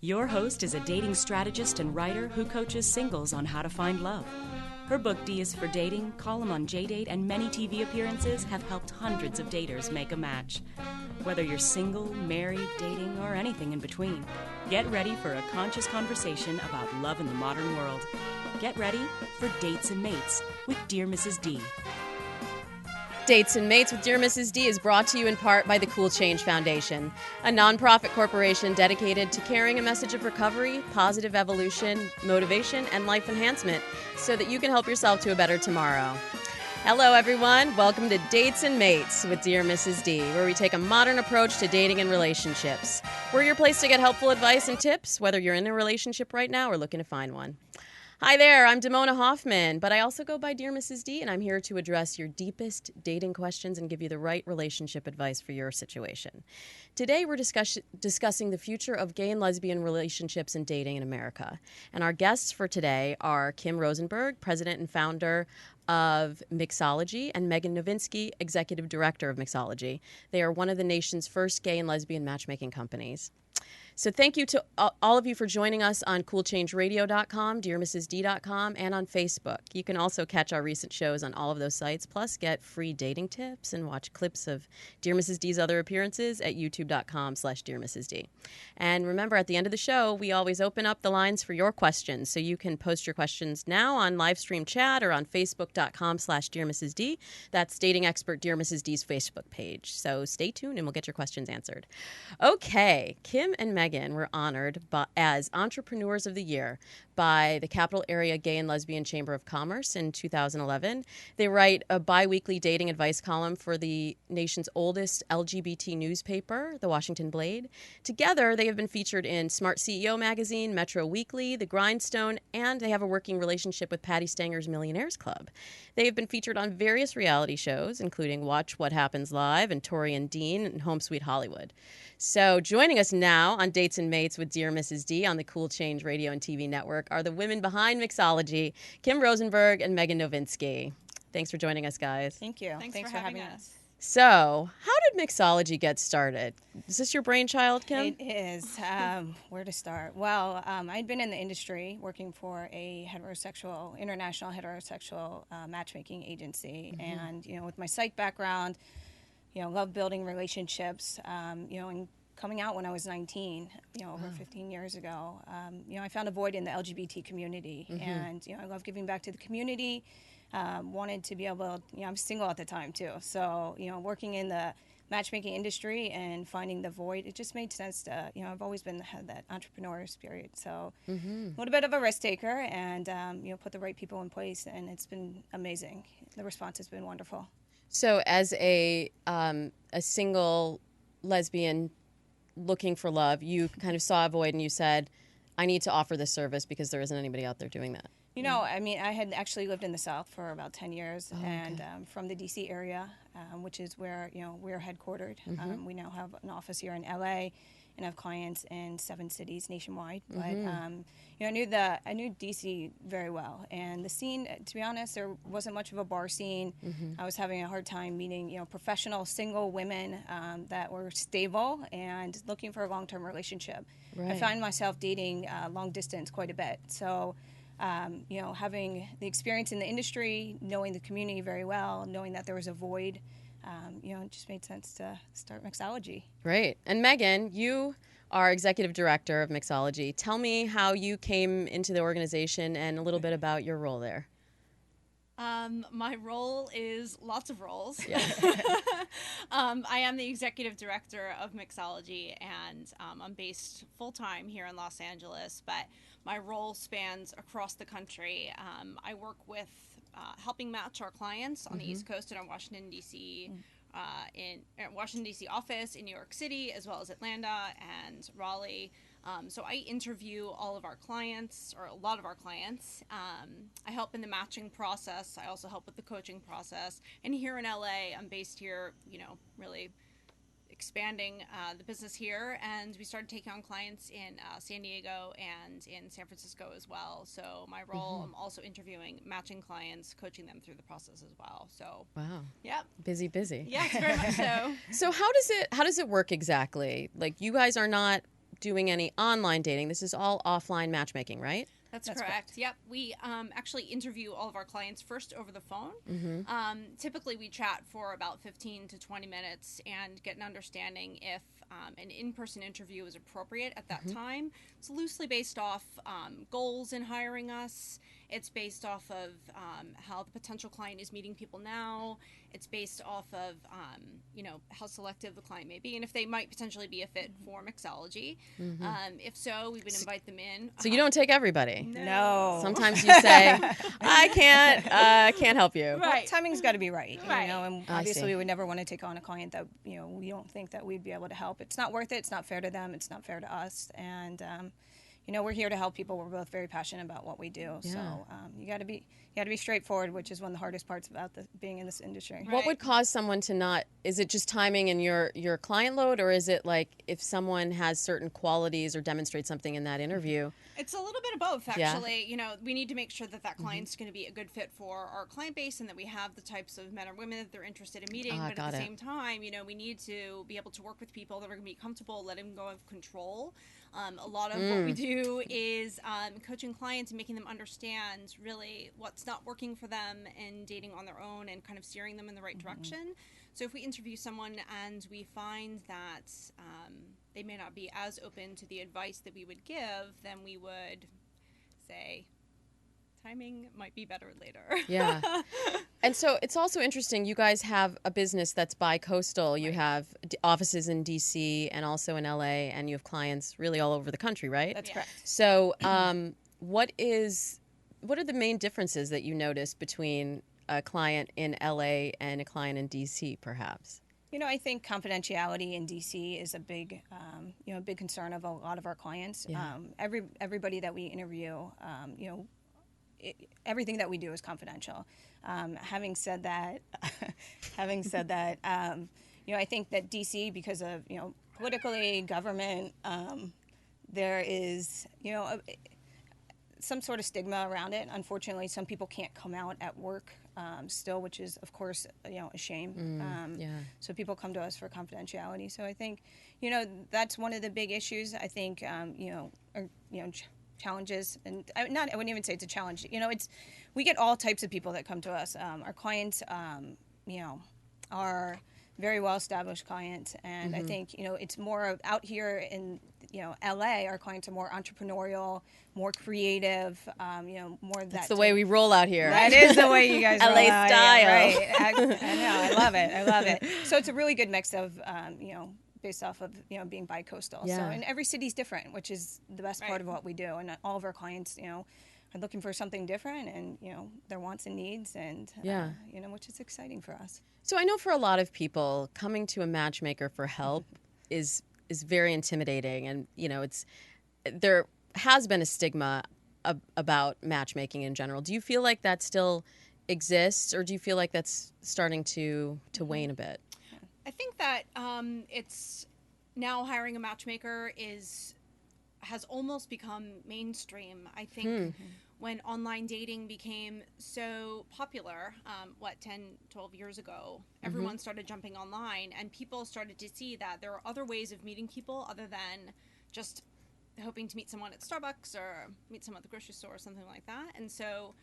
Your host is a dating strategist and writer who coaches singles on how to find love. Her book, D is for Dating, column on JDate, and many TV appearances have helped hundreds of daters make a match. Whether you're single, married, dating, or anything in between, get ready for a conscious conversation about love in the modern world. Get ready for Dates and Mates with Dear Mrs. D. Dates and Mates with Dear Mrs. D is brought to you in part by the Cool Change Foundation, a nonprofit corporation dedicated to carrying a message of recovery, positive evolution, motivation, and life enhancement so that you can help yourself to a better tomorrow. Hello, everyone. Welcome to Dates and Mates with Dear Mrs. D, where we take a modern approach to dating and relationships. We're your place to get helpful advice and tips, whether you're in a relationship right now or looking to find one. Hi there, I'm Damona Hoffman, but I also go by Dear Mrs. D, and I'm here to address your deepest dating questions and give you the right relationship advice for your situation. Today, we're discussing the future of gay and lesbian relationships and dating in America. And our guests for today are Kim Rosenberg, president and founder of Mixology, and Meghann Novinskie, executive director of Mixology. They are one of the nation's first gay and lesbian matchmaking companies. So thank you to all of you for joining us on coolchangeradio.com, dearmrsd.com, and on Facebook. You can also catch our recent shows on all of those sites, plus get free dating tips and watch clips of Dear Mrs. D's other appearances at youtube.com/dearmrsd. And remember, at the end of the show, we always open up the lines for your questions. So you can post your questions now on live stream chat or on facebook.com/dearmrsd. That's dating expert Dear Mrs. D's Facebook page. So stay tuned and we'll get your questions answered. Okay, Kim and Meghann were honored as Entrepreneurs of the Year by the Capital Area Gay and Lesbian Chamber of Commerce in 2011. They write a bi-weekly dating advice column for the nation's oldest LGBT newspaper, the Washington Blade. Together, they have been featured in Smart CEO magazine, Metro Weekly, The Grindstone, and they have a working relationship with Patty Stanger's Millionaires Club. They have been featured on various reality shows, including Watch What Happens Live and Tori and Dean and Home Sweet Hollywood. So joining us now on Dates and Mates with Dear Mrs. D on the Cool Change Radio and TV network are the women behind Mixology, Kim Rosenberg and Meghann Novinskie. Thanks for joining us, guys. Thank you. Thanks for having us. So, how did Mixology get started? Is this your brainchild, Kim? It is. Where to start? Well, I'd been in the industry working for a international heterosexual matchmaking agency. Mm-hmm. And, with my psych background, love building relationships, and coming out when I was 19, over 15 years ago, I found a void in the LGBT community. Mm-hmm. And, I love giving back to the community. Wanted to be able, I'm single at the time too. So, working in the matchmaking industry and finding the void, it just made sense to, I've always had that entrepreneur spirit. So a little bit of a risk taker and, put the right people in place, and it's been amazing. The response has been wonderful. So as a single lesbian looking for love, you kind of saw a void and you said, I need to offer this service because there isn't anybody out there doing that. I had actually lived in the South for about 10 years, and from the D.C. area, which is where, we're headquartered. Mm-hmm. We now have an office here in L.A. and have clients in 7 cities nationwide. Mm-hmm. But, I knew D.C. very well. And the scene, to be honest, there wasn't much of a bar scene. Mm-hmm. I was having a hard time meeting, professional single women that were stable and looking for a long-term relationship. Right. I find myself dating long distance quite a bit. So, having the experience in the industry, knowing the community very well, knowing that there was a void, it just made sense to start Mixology. Great. And Meghann, you are executive director of Mixology. Tell me how you came into the organization and a little bit about your role there. My role is lots of roles. Yeah. I am the executive director of Mixology, and I'm based full-time here in Los Angeles, but my role spans across the country. I work with helping match our clients on the East Coast and in Washington, D.C., in Washington, D.C. office, in New York City, as well as Atlanta and Raleigh. So I interview all of our clients, or a lot of our clients. I help in the matching process. I also help with the coaching process. And here in LA, I'm based here, really expanding the business here. And we started taking on clients in San Diego and in San Francisco as well. So my role, I'm also interviewing, matching clients, coaching them through the process as well. So wow, yeah, busy. Yes, very much so. So how does it work exactly? Like, you guys are not doing any online dating. This is all offline matchmaking, right? That's correct. Yep. We actually interview all of our clients first over the phone. Typically, we chat for about 15 to 20 minutes and get an understanding if an in-person interview is appropriate at that time. It's loosely based off goals in hiring us. It's based off of how the potential client is meeting people now. It's based off of, how selective the client may be and if they might potentially be a fit for Mixology. If so, we would invite them in. So you don't take everybody? No. Sometimes you say, I can't help you. Well, timing's got to be right, Right. and obviously we would never want to take on a client that, we don't think that we'd be able to help. It's not worth it. It's not fair to them. It's not fair to us. And, we're here to help people. We're both very passionate about what we do. Yeah. So you got to be straightforward, which is one of the hardest parts about being in this industry. What would cause someone to not, is it just timing and your client load, or is it like if someone has certain qualities or demonstrates something in that interview? It's a little bit of both, actually. We need to make sure that client's going to be a good fit for our client base and that we have the types of men or women that they're interested in meeting. But at the same time, we need to be able to work with people that are going to be comfortable letting go of control. A lot of what we do is coaching clients and making them understand really what's not working for them and dating on their own and kind of steering them in the right direction. So if we interview someone and we find that they may not be as open to the advice that we would give, then we would say, timing might be better later. Yeah. And so it's also interesting, you guys have a business that's bi-coastal. You have offices in D.C. and also in L.A., and you have clients really all over the country, right? That's correct. So what are the main differences that you notice between a client in L.A. and a client in D.C., perhaps? I think confidentiality in DC is a big, big concern of a lot of our clients. Yeah. Everybody that we interview, everything that we do is confidential. Having said that, I think that DC, because of politically, government, there is some sort of stigma around it. Unfortunately, some people can't come out at work still, which is, of course, a shame. So people come to us for confidentiality. So I think, that's one of the big issues. I think, challenges, and I wouldn't even say it's a challenge. We get all types of people that come to us. Our clients, are very well-established clients, and I think it's more out here in LA. Our clients are more entrepreneurial, more creative, more that. That's the way we roll out here. That is the way you guys roll LA out style. here, right? I know. I love it. So it's a really good mix of based off of being bi-coastal. Yeah. So and every city's different, which is the best part of what we do. And all of our clients, are looking for something different, and their wants and needs, and which is exciting for us. So I know for a lot of people, coming to a matchmaker for help is very intimidating, and there has been a stigma about matchmaking in general. Do you feel like that still exists, or do you feel like that's starting to wane a bit? I think that it's now hiring a matchmaker has almost become mainstream. I think when online dating became so popular, 10, 12 years ago, everyone started jumping online, and people started to see that there are other ways of meeting people other than just hoping to meet someone at Starbucks or meet someone at the grocery store or something like that. And so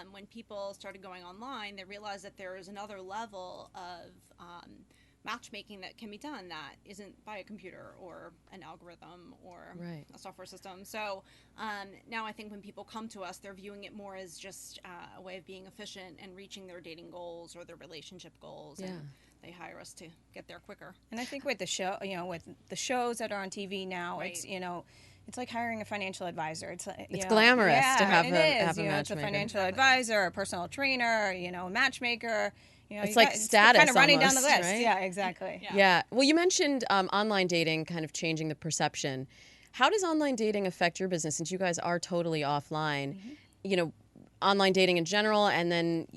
when people started going online, they realized that there is another level of matchmaking that can be done that isn't by a computer or an algorithm or a software system. So now I think when people come to us, they're viewing it more as just a way of being efficient and reaching their dating goals or their relationship goals. And they hire us to get there quicker. And I think with the show, with the shows that are on TV now, it's it's like hiring a financial advisor. It's glamorous to have a matchmaker. It's a financial advisor, a personal trainer, a matchmaker. It's like status, kind of running almost, down the list. right? Yeah, exactly. Yeah. Well, you mentioned online dating kind of changing the perception. How does online dating affect your business, since you guys are totally offline? Online dating in general, and then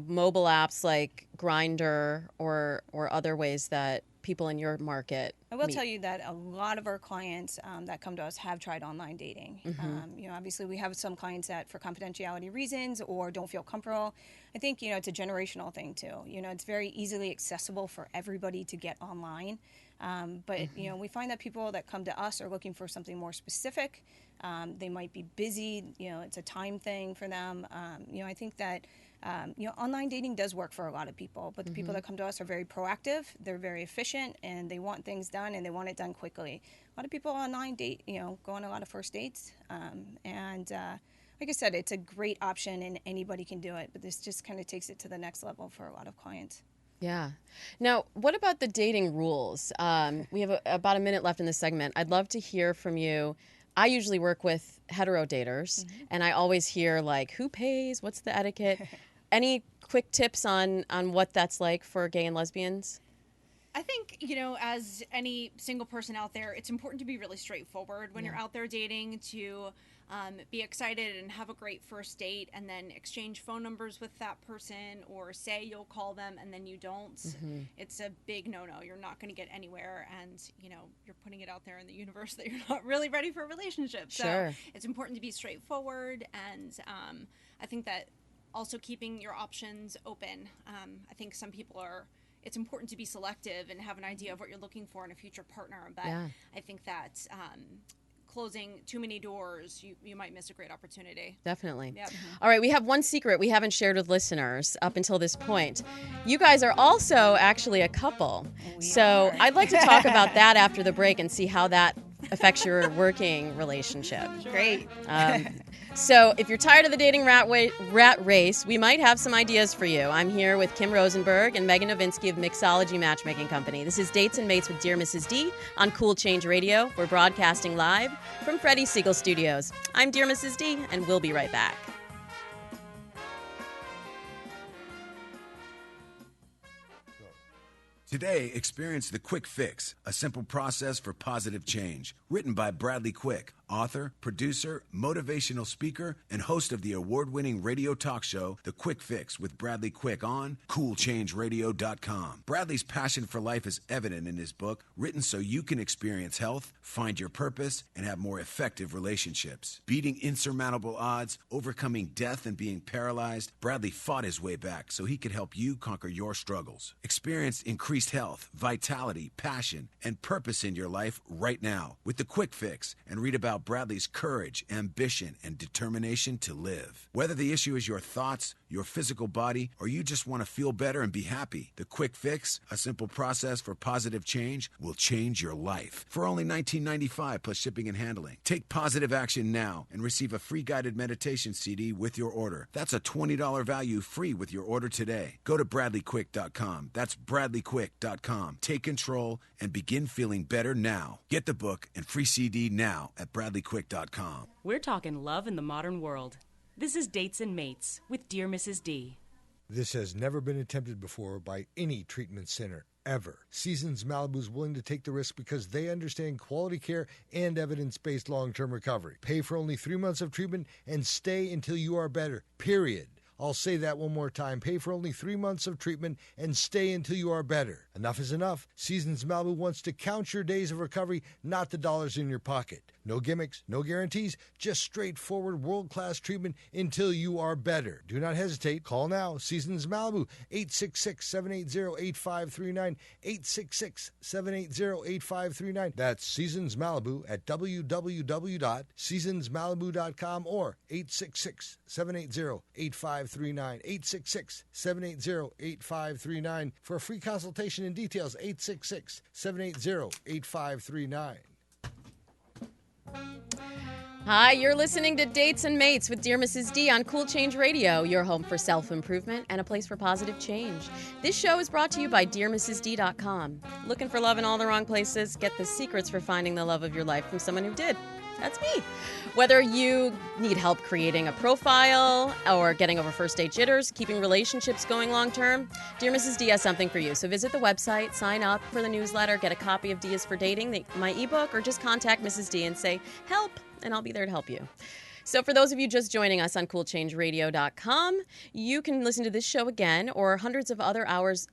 mobile apps like Grindr or other ways that people in your market I will meet? tell you that a lot of our clients that come to us have tried online dating. Obviously we have some clients that for confidentiality reasons or don't feel comfortable. I think, it's a generational thing too. It's very easily accessible for everybody to get online. But we find that people that come to us are looking for something more specific. They might be busy, it's a time thing for them. I think that online dating does work for a lot of people, but the people that come to us are very proactive, they're very efficient, and they want things done, and they want it done quickly. A lot of people online date, go on a lot of first dates, like I said, it's a great option, and anybody can do it, but this just kind of takes it to the next level for a lot of clients. Yeah. Now, what about the dating rules? We have about a minute left in this segment. I'd love to hear from you. I usually work with hetero daters, and I always hear, like, who pays? What's the etiquette? Any quick tips on what that's like for gay and lesbians? I think, as any single person out there, it's important to be really straightforward when you're out there dating, to be excited and have a great first date and then exchange phone numbers with that person or say you'll call them and then you don't. It's a big no-no. You're not going to get anywhere, and, you're putting it out there in the universe that you're not really ready for a relationship. Sure. So it's important to be straightforward, and I think that also keeping your options open. I think some people it's important to be selective and have an idea of what you're looking for in a future partner. But I think that closing too many doors, you might miss a great opportunity. Definitely. Yep. All right, we have one secret we haven't shared with listeners up until this point. You guys are also actually a couple. So I'd like to talk about that after the break and see how that affects your working relationship. Sure. Great. So if you're tired of the dating rat race, we might have some ideas for you. I'm here with Kim Rosenberg and Meghann Novinskie of Mixology Matchmaking Company. This is Dates and Mates with Dear Mrs. D on Cool Change Radio. We're broadcasting live from Freddie Siegel Studios. I'm Dear Mrs. D, and we'll be right back. Today, experience The Quick Fix, a simple process for positive change. Written by Bradley Quick, author, producer, motivational speaker, and host of the award-winning radio talk show, The Quick Fix with Bradley Quick on CoolChangeRadio.com. Bradley's passion for life is evident in his book, written so you can experience health, find your purpose, and have more effective relationships. Beating insurmountable odds, overcoming death, and being paralyzed, Bradley fought his way back so he could help you conquer your struggles. Experience increased health, vitality, passion, and purpose in your life right now with The Quick Fix, and read about Bradley's courage, ambition, and determination to live. Whether the issue is your thoughts, your physical body, or you just want to feel better and be happy, The Quick Fix, a simple process for positive change, will change your life. For only $19.95 plus shipping and handling. Take positive action now and receive a free guided meditation CD with your order. That's a $20 value free with your order today. Go to BradleyQuick.com. That's BradleyQuick.com. Take control and begin feeling better now. Get the book and free CD now at BradleyQuick.com. We're talking love in the modern world. This is Dates and Mates with Dear Mrs. D. This has never been attempted before by any treatment center, ever. Seasons Malibu is willing to take the risk because they understand quality care and evidence-based long-term recovery. Pay for only 3 months of treatment and stay until you are better, period. I'll say that one more time. Pay for only 3 months of treatment and stay until you are better. Enough is enough. Seasons Malibu wants to count your days of recovery, not the dollars in your pocket. No gimmicks, no guarantees, just straightforward world-class treatment until you are better. Do not hesitate. Call now. Seasons Malibu, 866-780-8539, 866-780-8539. That's Seasons Malibu at www.seasonsmalibu.com or 866-780-8539, 866-780-8539. For a free consultation and details, 866-780-8539. Hi, you're listening to Dates and Mates with Dear Mrs. D on Cool Change Radio, your home for self-improvement and a place for positive change. This show is brought to you by DearMrsD.com. Looking for love in all the wrong places? Get the secrets for finding the love of your life from someone who did. That's me. Whether you need help creating a profile or getting over first date jitters, keeping relationships going long term, Dear Mrs. D has something for you. So visit the website, sign up for the newsletter, get a copy of D is for Dating, my ebook, or just contact Mrs. D and say, help, and I'll be there to help you. So for those of you just joining us on coolchangeradio.com, you can listen to this show again or hundreds of hours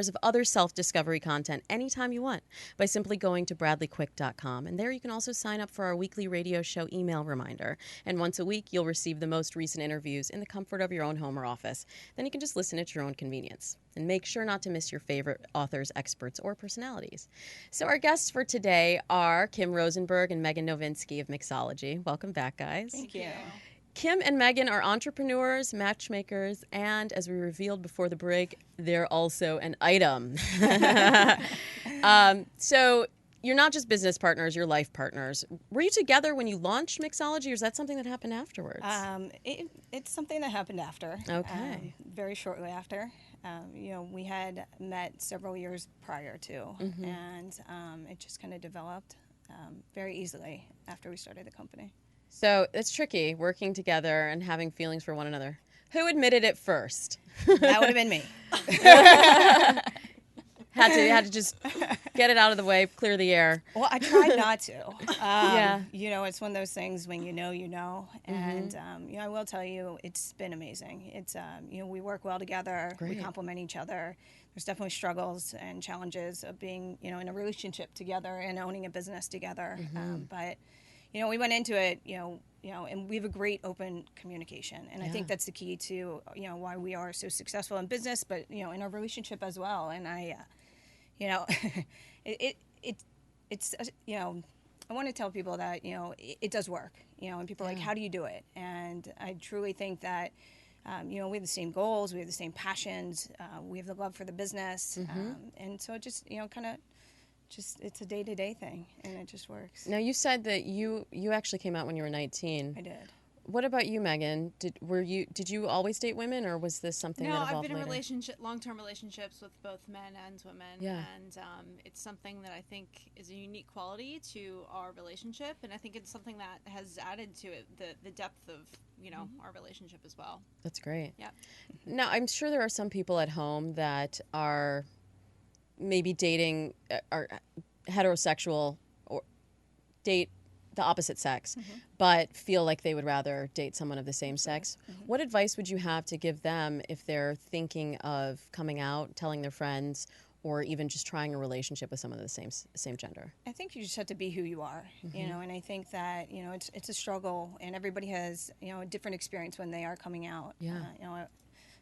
of other self-discovery content anytime you want by simply going to bradleyquick.com. And there you can also sign up for our weekly radio show email reminder. And once a week, you'll receive the most recent interviews in the comfort of your own home or office. Then you can just listen at your own convenience. And make sure not to miss your favorite authors, experts, or personalities. So our guests for today are Kim Rosenberg and Meghann Novinskie of Mixology. Welcome back, guys. Thank you. Kim and Meghann are entrepreneurs, matchmakers, and as we revealed before the break, they're also an item. So you're not just business partners, you're life partners. Were you together when you launched Mixology, or is that something that happened afterwards? It's something that happened after. Okay. Very shortly after. We had met several years prior to, and it just kind of developed very easily after we started the company. So it's tricky working together and having feelings for one another. Who admitted it first? That would have been me. Had to just get it out of the way, clear the air. Well, I tried not to. Yeah. It's one of those things when you know. And, I will tell you, it's been amazing. It's, we work well together. Great. We complement each other. There's definitely struggles and challenges of being, in a relationship together and owning a business together. But we went into it, and we have a great open communication. And I think that's the key to, why we are so successful in business, but, in our relationship as well. And I want to tell people that, it does work, and people are like, how do you do it? And I truly think that, we have the same goals, we have the same passions, we have the love for the business. And so it just, it's a day-to-day thing, and it just works. Now, you said that you actually came out when you were 19. I did. What about you, Meghann? Did you always date women, or was this something that evolved later? No, I've been in long-term relationships with both men and women, and it's something that I think is a unique quality to our relationship, and I think it's something that has added to it the depth of our relationship as well. That's great. Yeah. Now, I'm sure there are some people at home that are maybe dating are heterosexual or date the opposite sex, but feel like they would rather date someone of the same sex. What advice would you have to give them if they're thinking of coming out, telling their friends, or even just trying a relationship with someone of the same gender? I think you just have to be who you are, and I think that, it's a struggle, and everybody has, a different experience when they are coming out. Yeah.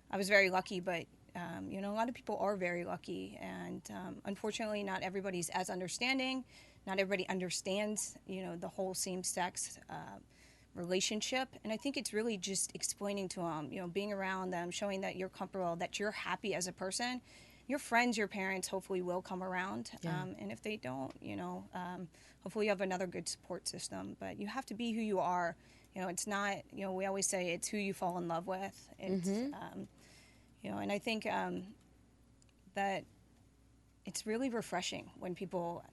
I was very lucky, but a lot of people are very lucky, and unfortunately, not everybody's as understanding. Not everybody understands, the whole same-sex relationship, and I think it's really just explaining to them, being around them, showing that you're comfortable, that you're happy as a person. Your friends, your parents, hopefully will come around, and if they don't, hopefully you have another good support system. But you have to be who you are. It's not, we always say it's who you fall in love with. It's, and I think that it's really refreshing when people,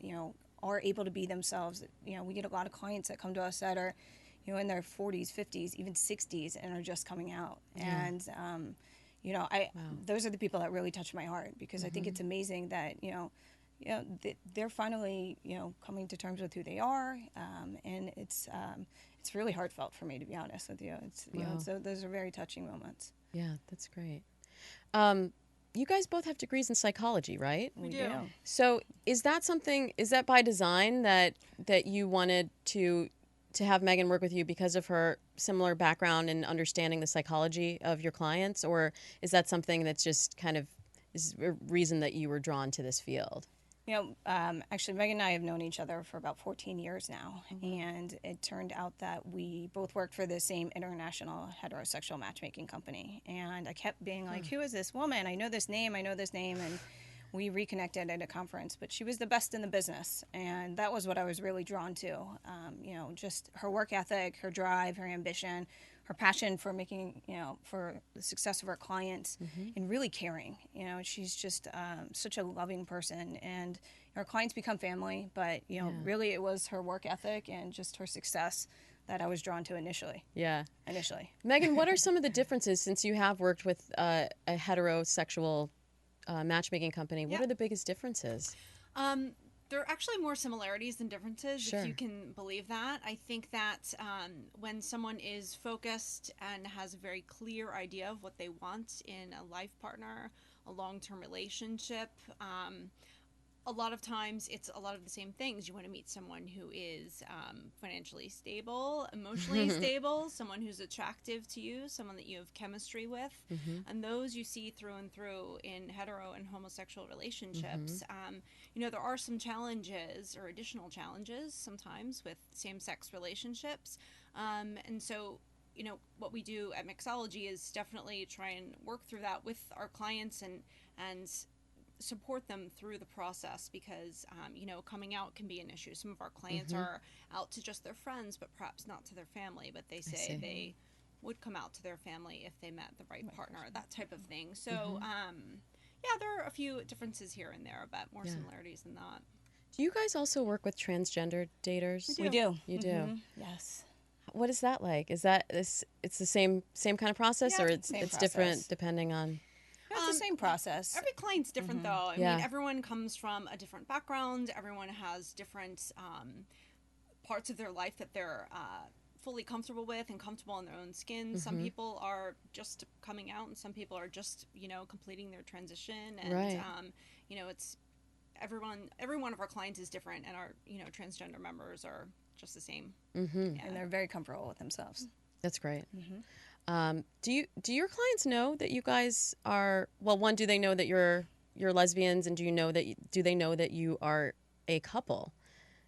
are able to be themselves. We get a lot of clients that come to us that are, in their 40s, 50s, even 60s, and are just coming out. Yeah. And, those are the people that really touch my heart, because I think it's amazing that, they're finally, coming to terms with who they are. And it's really heartfelt for me, to be honest with you. It's, so those are very touching moments. Yeah, that's great. You guys both have degrees in psychology, right? We do. So is that by design that you wanted to have Meghann work with you because of her similar background in understanding the psychology of your clients, or is that something that's just kind of is a reason that you were drawn to this field? Actually, Meghann and I have known each other for about 14 years now, and it turned out that we both worked for the same international heterosexual matchmaking company. And I kept being like, who is this woman? I know this name, and we reconnected at a conference. But she was the best in the business, and that was what I was really drawn to. Just her work ethic, her drive, her ambition, her passion for making, for the success of her clients, and really caring. She's just such a loving person, and her clients become family, but, really it was her work ethic and just her success that I was drawn to initially. Yeah. Meghann, what are some of the differences, since you have worked with a heterosexual matchmaking company? What are the biggest differences? There are actually more similarities than differences, Sure. if you can believe that. I think that when someone is focused and has a very clear idea of what they want in a life partner, a long-term relationship, a lot of times it's a lot of the same things. You want to meet someone who is financially stable, emotionally stable, someone who's attractive to you, someone that you have chemistry with. And those you see through and through in hetero and homosexual relationships. There are some challenges or additional challenges sometimes with same-sex relationships. And so, what we do at Mixology is definitely try and work through that with our clients and support them through the process, because coming out can be an issue. Some of our clients are out to just their friends, but perhaps not to their family, but they say they would come out to their family if they met the right partner, that type of thing. So there are a few differences here and there, but more similarities than that. Do you guys also work with transgender daters? We do. You do? Yes. What is that like? Is that it's the same kind of process, or it's same different process. depending on? It's the same process. Every client's different, though. I Yeah. mean, everyone comes from a different background. Everyone has different parts of their life that they're fully comfortable with and comfortable in their own skin. Some people are just coming out, and some people are just, completing their transition. And, Right. It's every one of our clients is different, and our, transgender members are just the same. And they're very comfortable with themselves. That's great. Do your clients know that you guys are, well, one, do they know that you're lesbians, and do they know that you are a couple?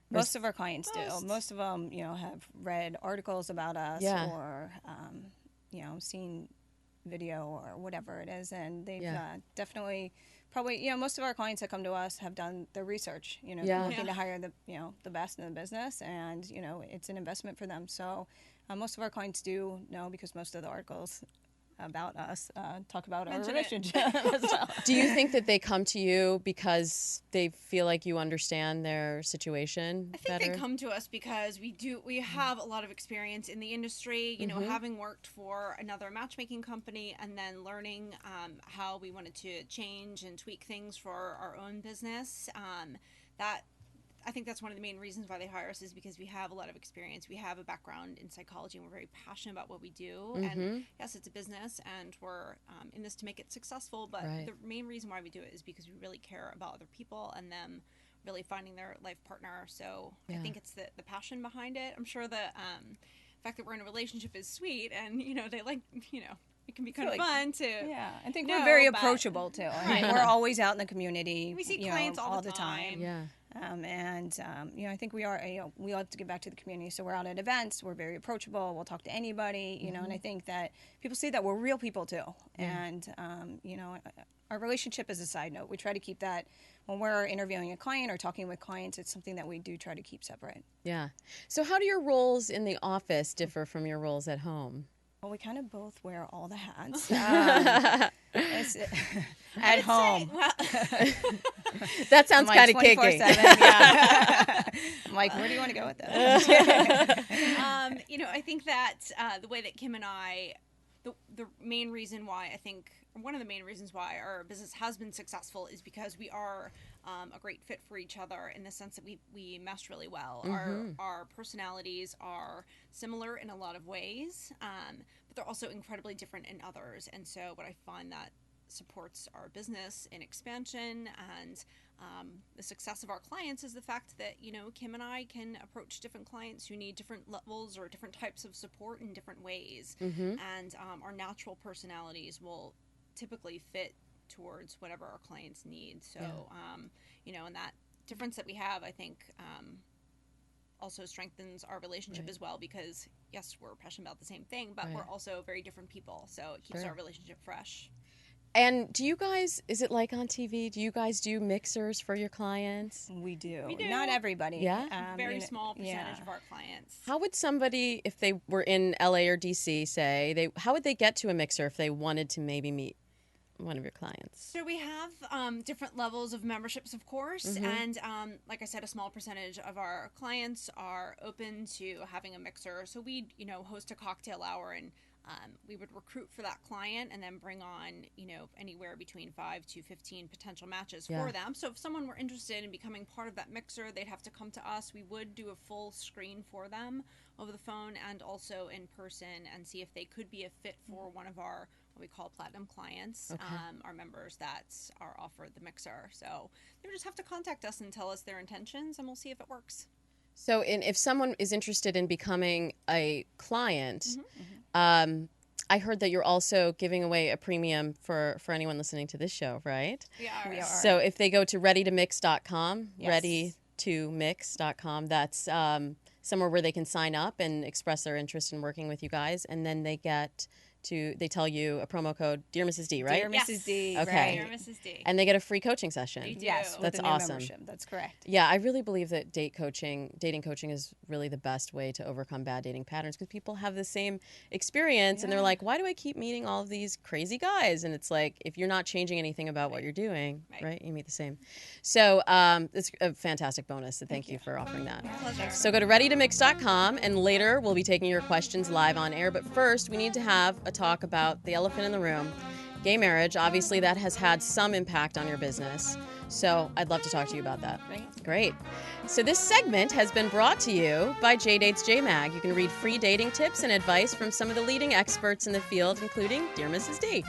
Most of our clients do. Most of them, have read articles about us or, seen video or whatever it is. And they've definitely probably, most of our clients that come to us have done their research. They're looking to hire the best in the business, and, it's an investment for them. So most of our clients do know, because most of the articles about us talk about our relationship as well. Do you think that they come to you because they feel like you understand their situation I think better? they come to us because we have a lot of experience in the industry, having worked for another matchmaking company and then learning how we wanted to change and tweak things for our own business. I think that's one of the main reasons why they hire us, is because we have a lot of experience. We have a background in psychology, and we're very passionate about what we do. And yes, it's a business, and we're in this to make it successful. But the main reason why we do it is because we really care about other people and them really finding their life partner. So I think it's the passion behind it. I'm sure the fact that we're in a relationship is sweet, and they like it can be kind of fun to. Yeah, I think we're very approachable too. I mean, we're always out in the community. We see clients all the time. Yeah. I think we are. We love to give back to the community. So we're out at events. We're very approachable. We'll talk to anybody. And I think that people see that we're real people too. And our relationship is a side note. We try to keep that when we're interviewing a client or talking with clients. It's something that we do try to keep separate. Yeah. So how do your roles in the office differ from your roles at home? Well, we kind of both wear all the hats. At home. That sounds kind of kicky. Yeah. I'm like, where do you want to go with this? I think that the way that Kim and I, the main reason why I think, one of the main reasons why our business has been successful is because we are a great fit for each other, in the sense that we mesh really well. Our personalities are similar in a lot of ways, but they're also incredibly different in others. And so what I find that supports our business in expansion and the success of our clients is the fact that, Kim and I can approach different clients who need different levels or different types of support in different ways. And our natural personalities will typically fit towards whatever our clients need. So, and that difference that we have, I think, also strengthens our relationship as well, because yes, we're passionate about the same thing, but we're also very different people. So it keeps our relationship fresh. And do you guys, is it like on TV, do you guys do mixers for your clients? We do. Not everybody. Yeah? Very small percentage of our clients. How would somebody, if they were in LA or DC, say, how would they get to a mixer if they wanted to maybe meet one of your clients? So we have different levels of memberships, of course, and like I said, a small percentage of our clients are open to having a mixer. So we, host a cocktail hour and we would recruit for that client and then bring on, anywhere between 5 to 15 potential matches for them. So if someone were interested in becoming part of that mixer, they'd have to come to us. We would do a full screen for them over the phone and also in person and see if they could be a fit for one of our, what we call platinum clients, our members that are offered the mixer. So they would just have to contact us and tell us their intentions, and we'll see if it works. So if someone is interested in becoming a client, I heard that you're also giving away a premium for anyone listening to this show, right? We are. So if they go to readytomix.com, Yes. readytomix.com, that's somewhere where they can sign up and express their interest in working with you guys, and then they tell you a promo code, Dear Mrs. D, right? Dear Mrs. D. Okay. Right. Dear Mrs. D. And they get a free coaching session. They do. Yes, That's with a new awesome. membership. That's correct. Yeah, I really believe that dating coaching is really the best way to overcome bad dating patterns, because people have the same experience and they're like, why do I keep meeting all of these crazy guys? And it's like, if you're not changing anything about what you're doing, right, you meet the same. So it's a fantastic bonus. So thank you for offering that. Pleasure. So go to readytomix.com, and later we'll be taking your questions live on air. But first, we need to have a talk about the elephant in the room, gay marriage. Obviously, that has had some impact on your business. So I'd love to talk to you about that. Great. So this segment has been brought to you by JDate's JMag. You can read free dating tips and advice from some of the leading experts in the field, including Dear Mrs. D.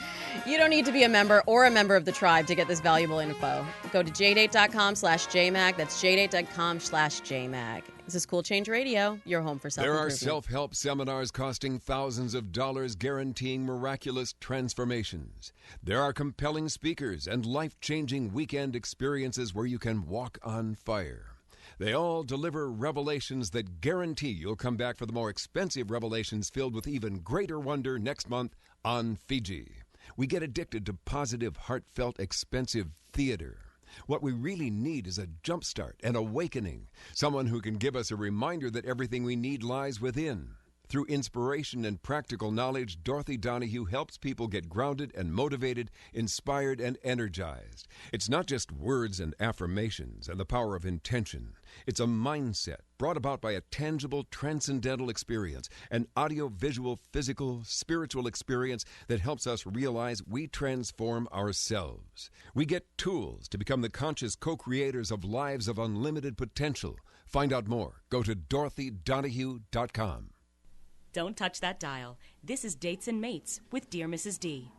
You don't need to be a member or a member of the tribe to get this valuable info. Go to jdate.com/JMag. That's jdate.com/JMag. This is Cool Change Radio, your home for self-improvement. There are self-help seminars costing thousands of dollars guaranteeing miraculous transformations. There are compelling speakers and life-changing weekend experiences where you can walk on fire. They all deliver revelations that guarantee you'll come back for the more expensive revelations filled with even greater wonder next month on Fiji. We get addicted to positive, heartfelt, expensive theater. What we really need is a jumpstart, an awakening, someone who can give us a reminder that everything we need lies within. Through inspiration and practical knowledge, Dorothy Donahue helps people get grounded and motivated, inspired and energized. It's not just words and affirmations and the power of intention. It's a mindset brought about by a tangible, transcendental experience, an audio-visual, physical, spiritual experience that helps us realize we transform ourselves. We get tools to become the conscious co-creators of lives of unlimited potential. Find out more. Go to DorothyDonahue.com. Don't touch that dial. This is Dates and Mates with Dear Mrs. D.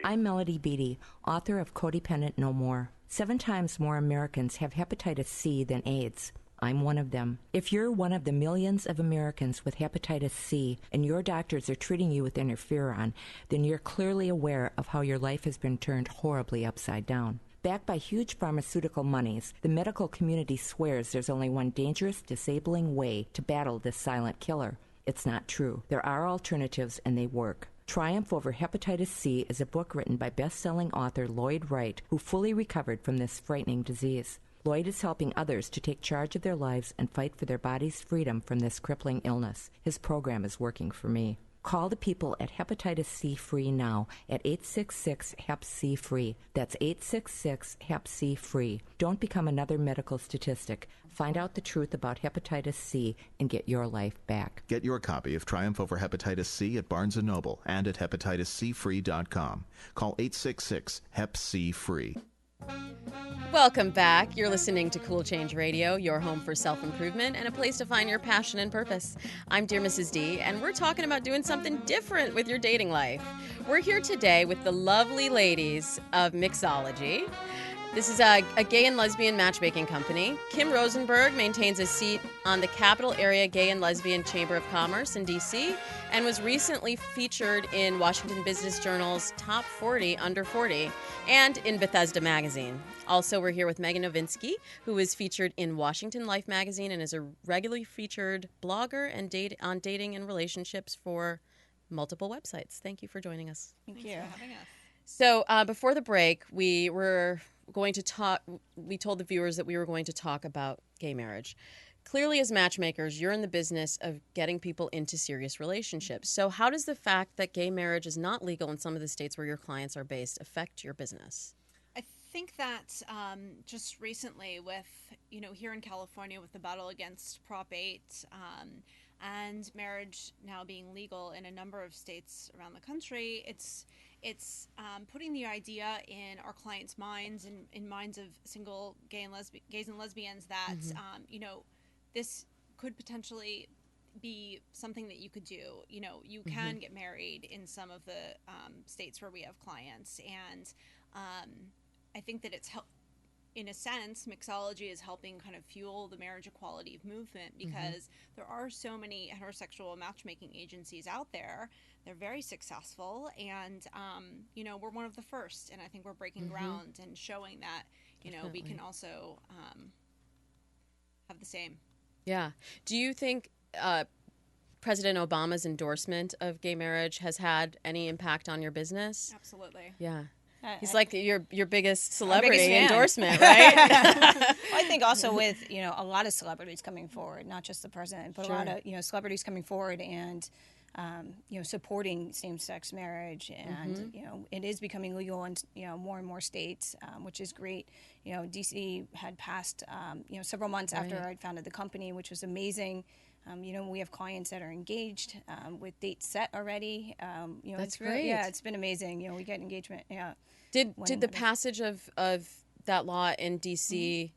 I'm Melody Beattie, author of Codependent No More. 7 times more Americans have hepatitis C than AIDS. I'm one of them. If you're one of the millions of Americans with hepatitis C and your doctors are treating you with interferon, then you're clearly aware of how your life has been turned horribly upside down. Backed by huge pharmaceutical monies, the medical community swears there's only one dangerous, disabling way to battle this silent killer. It's not true. There are alternatives, and they work. Triumph Over Hepatitis C is a book written by best-selling author Lloyd Wright, who fully recovered from this frightening disease. Lloyd is helping others to take charge of their lives and fight for their body's freedom from this crippling illness. His program is working for me. Call the people at Hepatitis C Free now at 866-HEP-C-FREE. That's 866-HEP-C-FREE. Don't become another medical statistic. Find out the truth about hepatitis C and get your life back. Get your copy of Triumph Over Hepatitis C at Barnes & Noble and at hepatitiscfree.com. Call 866-HEP-C-FREE. Welcome back. You're listening to Cool Change Radio, your home for self-improvement and a place to find your passion and purpose. I'm Dear Mrs. D, and we're talking about doing something different with your dating life. We're here today with the lovely ladies of Mixology. This is a gay and lesbian matchmaking company. Kim Rosenberg maintains a seat on the Capital Area Gay and Lesbian Chamber of Commerce in D.C. and was recently featured in Washington Business Journal's Top 40 Under 40 and in Bethesda Magazine. Also, we're here with Meghann Novinskie, who is featured in Washington Life Magazine and is a regularly featured blogger and on dating and relationships for multiple websites. Thank you for joining us. Thank you. For having us. So before the break, we told the viewers that we were going to talk about gay marriage. Clearly, as matchmakers, you're in the business of getting people into serious relationships. So how does the fact that gay marriage is not legal in some of the states where your clients are based affect your business? I think that just recently with, here in California with the battle against Prop 8, and marriage now being legal in a number of states around the country, it's putting the idea in our clients' minds and in minds of single gays and lesbians that this could potentially be something that you could do. You can get married in some of the states where we have clients, and I think that it's in a sense, Mixology is helping kind of fuel the marriage equality movement, because there are so many heterosexual matchmaking agencies out there. They're very successful, and we're one of the first, and I think we're breaking ground and showing that we can also have the same. Yeah. Do you think President Obama's endorsement of gay marriage has had any impact on your business? Absolutely. Yeah. He's like your biggest celebrity endorsement, right? Well, I think also with a lot of celebrities coming forward, not just the president, but a lot of celebrities coming forward and supporting same-sex marriage, and it is becoming legal in more and more states, which is great. DC had passed several months after I'd founded the company, which was amazing. We have clients that are engaged with dates set already. That's great. Yeah, it's been amazing. We get engagement. Yeah. Did the passage of that law in DC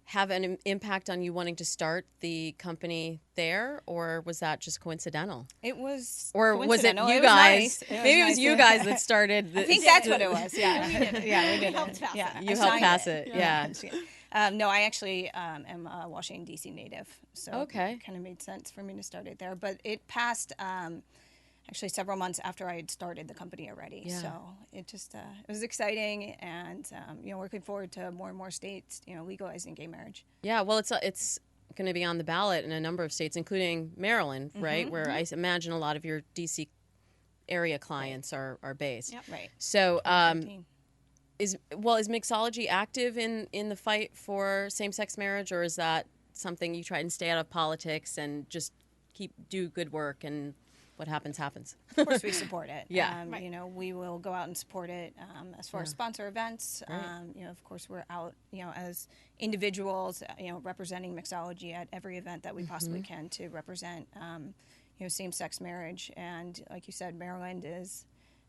have an impact on you wanting to start the company there, or was that just coincidental? It was. Or was it you guys? Maybe it was you guys that started. I think that's what it was. Yeah, we did. Yeah, we did. We helped pass it. You helped pass it. Yeah. No, I actually am a Washington, D.C. native, so it kind of made sense for me to start it there. But it passed actually several months after I had started the company already. Yeah. So it just it was exciting, and we're looking forward to more and more states legalizing gay marriage. Yeah, well, it's going to be on the ballot in a number of states, including Maryland, right, where I imagine a lot of your D.C. area clients are based. Yep. Right. So. Is Mixology active in the fight for same-sex marriage, or is that something you try and stay out of politics and just do good work, and what happens happens? Of course, we support it. Yeah, we will go out and support it as far as sponsor events. Right. Of course, we're out as individuals, representing Mixology at every event that we possibly can to represent same-sex marriage. And like you said, Maryland is.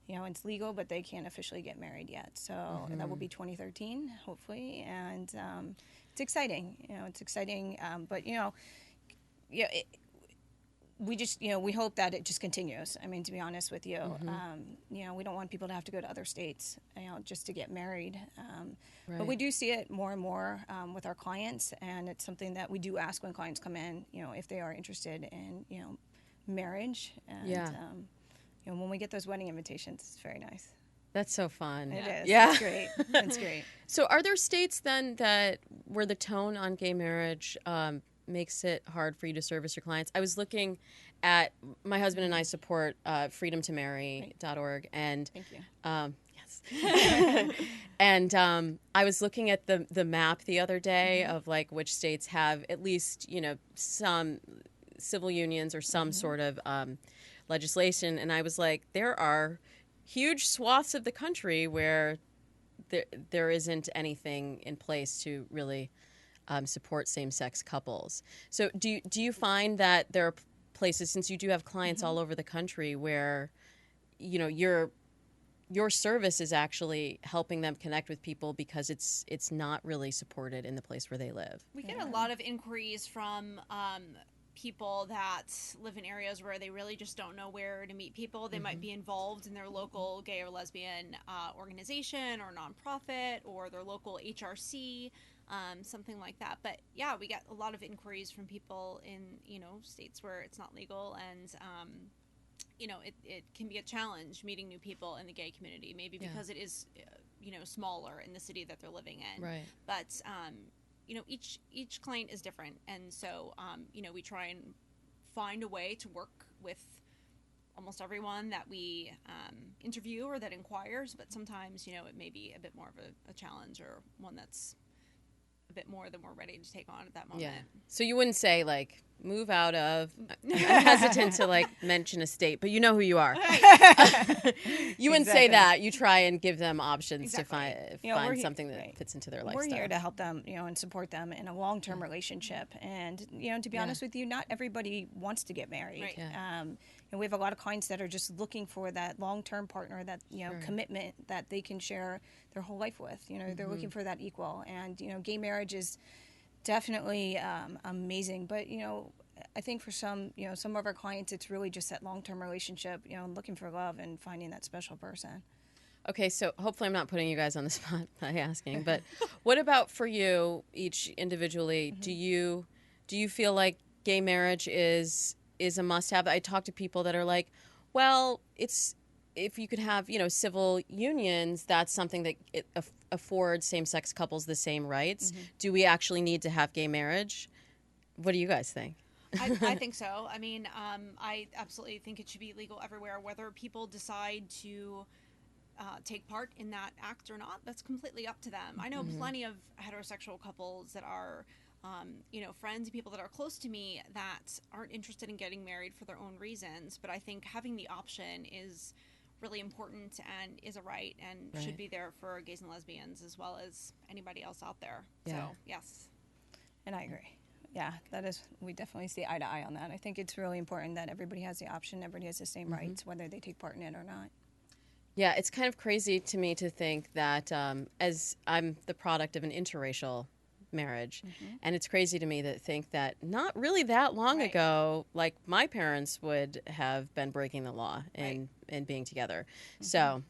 It's legal, but they can't officially get married yet. So that will be 2013, hopefully. And it's exciting. It's exciting. But, we just, we hope that it just continues. I mean, to be honest with you, we don't want people to have to go to other states, just to get married. Right. But we do see it more and more with our clients. And it's something that we do ask when clients come in, if they are interested in, marriage. And, when we get those wedding invitations, it's very nice. That's so fun. It is. Yeah. It's great. It's great. So are there states then where the tone on gay marriage makes it hard for you to service your clients? I was looking at, my husband and I support freedomtomarry.org. And, thank you. Yes. And I was looking at the map the other day of like which states have at least, some civil unions or some sort of legislation, and I was like, there are huge swaths of the country where there isn't anything in place to really support same-sex couples. So do you find that there are places, since you do have clients all over the country, where your service is actually helping them connect with people because it's not really supported in the place where they live? We get a lot of inquiries from people that live in areas where they really just don't know where to meet people. They might be involved in their local gay or lesbian organization or nonprofit, or their local HRC, something like that. But yeah, we get a lot of inquiries from people in states where it's not legal, and it can be a challenge meeting new people in the gay community, maybe because it is smaller in the city that they're living in. Right. But each client is different, and so we try and find a way to work with almost everyone that we interview or that inquires. But sometimes it may be a bit more of a challenge, or one that's a bit more than we're ready to take on at that moment. Yeah. So you wouldn't say like move out of. I'm hesitant to like mention a state, but you know who you are. You wouldn't say that. You try and give them options to find something that fits into their lifestyle. We're here to help them, and support them in a long-term relationship. And to be honest with you, not everybody wants to get married. Right. Yeah. And we have a lot of clients that are just looking for that long-term partner, that commitment that they can share their whole life with. They're looking for that equal. And gay marriage is definitely amazing, but I think for some of our clients, it's really just that long-term relationship, looking for love and finding that special person. Okay, so hopefully I'm not putting you guys on the spot by asking, but what about for you each individually? Mm-hmm. Do you feel like gay marriage is a must-have? I talk to people that are like, well, if you could have civil unions, that's something that affords same-sex couples the same rights. Mm-hmm. Do we actually need to have gay marriage? What do you guys think? I think so. I mean, I absolutely think it should be legal everywhere. Whether people decide to take part in that act or not, that's completely up to them. I know plenty of heterosexual couples that are, friends, people that are close to me that aren't interested in getting married for their own reasons. But I think having the option is really important and is a right and should be there for gays and lesbians as well as anybody else out there. Yeah. So, yes. And I agree. Yeah, we definitely see eye to eye on that. I think it's really important that everybody has the option, everybody has the same rights, whether they take part in it or not. Yeah, it's kind of crazy to me to think that as I'm the product of an interracial marriage, and it's crazy to me to think that not really that long ago, like my parents would have been breaking the law and being together. So,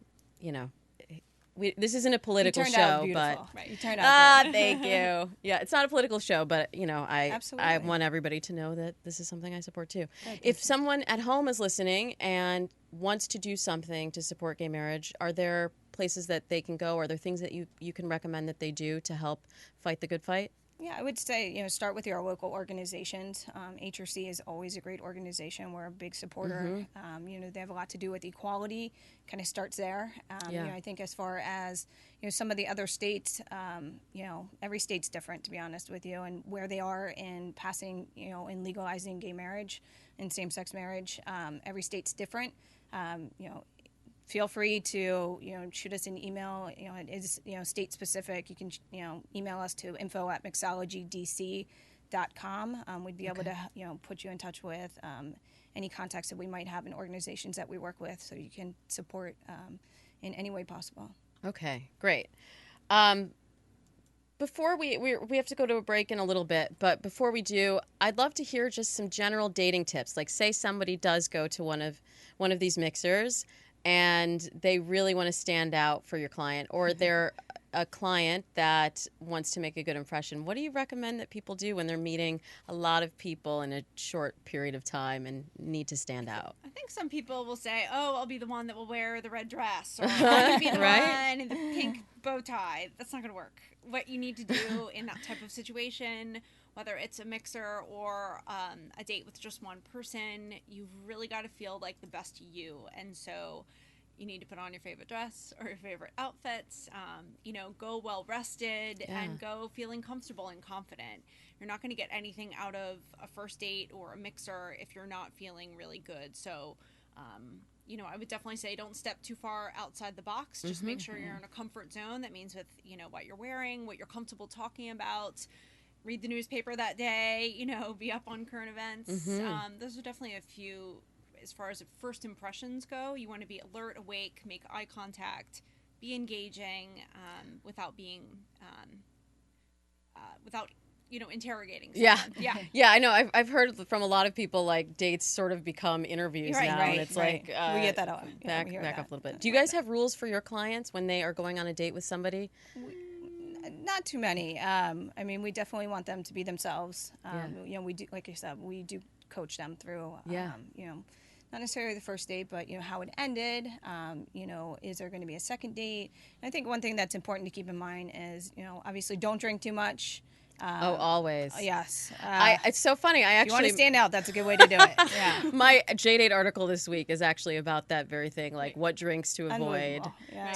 this isn't a political show, but you turned out thank you. Yeah, it's not a political show, but I want everybody to know that this is something I support too. If someone at home is listening and wants to do something to support gay marriage, are there places that they can go? Are there things that you can recommend that they do to help fight the good fight? Yeah, I would say, start with your local organizations. HRC is always a great organization. We're a big supporter. They have a lot to do with equality. Kind of starts there. I think as far as, some of the other states, every state's different, to be honest with you, and where they are in passing, in legalizing gay marriage and same-sex marriage. Every state's different. Feel free to, shoot us an email. It is, state specific. You can, email us to info@mixologydc.com. We'd be able to, put you in touch with any contacts that we might have in organizations that we work with, so you can support in any way possible. Okay, great. Before we have to go to a break in a little bit, but before we do, I'd love to hear just some general dating tips. Like, say somebody does go to one of these mixers, and they really want to stand out for your client, or they're a client that wants to make a good impression. What do you recommend that people do when they're meeting a lot of people in a short period of time and need to stand out? I think some people will say, oh, I'll be the one that will wear the red dress, or I'll be the one in the pink bow tie. That's not going to work. What you need to do in that type of situation, whether it's a mixer or a date with just one person, you've really got to feel like the best you. And so you need to put on your favorite dress or your favorite outfits, go well rested and go feeling comfortable and confident. You're not going to get anything out of a first date or a mixer if you're not feeling really good. So, I would definitely say don't step too far outside the box. Just make sure you're in a comfort zone. That means with, what you're wearing, what you're comfortable talking about. Read the newspaper that day, be up on current events. Those are definitely a few, as far as first impressions go. You want to be alert, awake, make eye contact, be engaging, without being, interrogating someone. Yeah. I know. I've heard from a lot of people, like, dates sort of become interviews now. And it's like, we get that out. Back up a little bit. Do you guys have rules for your clients when they are going on a date with somebody? Not too many. We definitely want them to be themselves. We do, like you said, we do coach them through, not necessarily the first date, but, how it ended. Is there going to be a second date? And I think one thing that's important to keep in mind is, obviously don't drink too much. Always. Yes. It's so funny. If you want to stand out, that's a good way to do it. Yeah. My J-Date article this week is actually about that very thing, like what drinks to avoid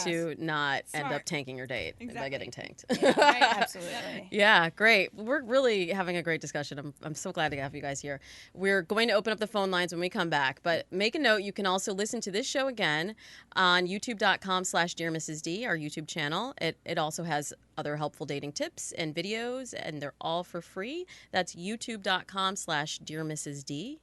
to not end up tanking your date by getting tanked. Yeah, right, absolutely. Yeah, great. We're really having a great discussion. I'm so glad to have you guys here. We're going to open up the phone lines when we come back, but make a note, you can also listen to this show again on youtube.com/Dear Mrs. D, our YouTube channel. It also has other helpful dating tips and videos, and they're all for free. That's youtube.com/Dear Mrs. D.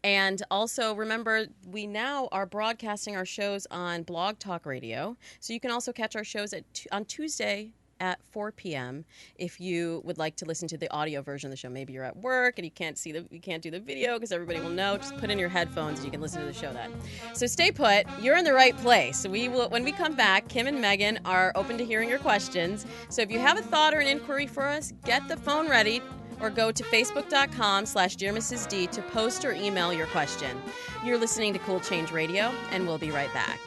And also remember, we now are broadcasting our shows on Blog Talk Radio, so you can also catch our shows on Tuesday at 4 p.m. if you would like to listen to the audio version of the show. Maybe you're at work and you can't do the video because everybody will know. Just put in your headphones and you can listen to the show then. So stay put. You're in the right place. When we come back, Kim and Meghann are open to hearing your questions. So if you have a thought or an inquiry for us, get the phone ready or go to facebook.com/Dear Mrs. D to post or email your question. You're listening to Cool Change Radio, and we'll be right back.